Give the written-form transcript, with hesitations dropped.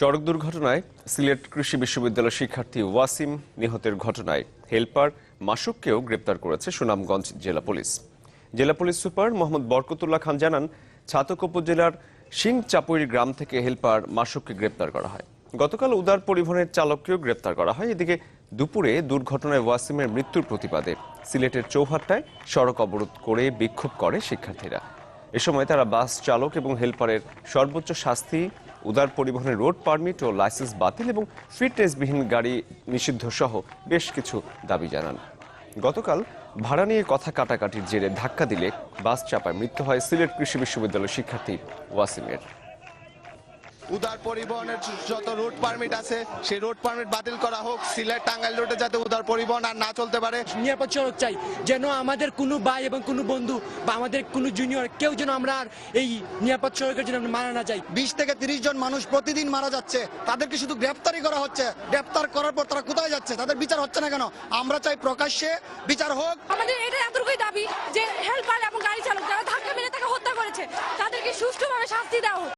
সড়ক দুর্ঘটনায় সিলেট কৃষি বিশ্ববিদ্যালয়ের শিক্ষার্থী ওয়াসিম নিহতের ঘটনায় হেলপার মাসুককেও গ্রেপ্তার করেছে সুনামগঞ্জ জেলা পুলিশ। জেলা পুলিশ সুপার মোহাম্মদ বরকতুল্লাহ খান জানান, ছাতক উপজেলার সিংচাপুরি গ্রাম থেকে হেলপার মাসুককে গ্রেপ্তার করা হয়। গতকাল উদার পরিবহনের চালককেও গ্রেপ্তার করা হয়। এদিকে দুপুরে দুর্ঘটনায় ওয়াসিমের মৃত্যুর প্রতিবাদে সিলেটের চৌহাট্টায় সড়ক অবরোধ করে বিক্ষোভ করে শিক্ষার্থীরা। এ সময় তারা বাস চালক এবং হেলপারের সর্বোচ্চ শাস্তি, উদার পরিবহনের রোড পারমিট ও লাইসেন্স বাতিল এবং ফিটনেসবিহীন গাড়ি নিষিদ্ধ সহ বেশ কিছু দাবি জানান। গতকাল ভাড়া নিয়ে কথা কাটাকাটির জেরে ধাক্কা দিলে বাস চাপায় মৃত্যু হয় সিলেট কৃষি বিশ্ববিদ্যালয়ের শিক্ষার্থী ওয়াসিমের। উদার পরিবহনের যত রুট পারমিট আছে সেই রুট পারমিট বাতিল করা হোক। সিলেট টাঙ্গাইল রুটে যাতে উদার পরিবহন আর না চলতে পারে। নিরাপদ সড়ক চাই, যেন আমাদের কোনো ভাই এবং কোনো বন্ধু বা আমাদের কোনো জুনিয়র কেউ যেন আমরা আর এই নিরাপদ সড়কের জন্য মারা না যাই। 20 থেকে 30 জন মানুষ প্রতিদিন মারা যাচ্ছে, তাদেরকে শুধু গ্রেপ্তারই করা হচ্ছে। গ্রেপ্তার করার পর তারা কোথায় যাচ্ছে? তাদের বিচার হচ্ছে না কেন? আমরা চাই প্রকাশ্যে বিচার হোক। আমাদের এটা এতটুকুই দাবি যে হেল্পার এবং গাড়ি চালক যারা ধাক্কা মেরে তাকে হত্যা করেছে তাদেরকে সুষ্ঠুভাবে শাস্তি দেওয়া হোক।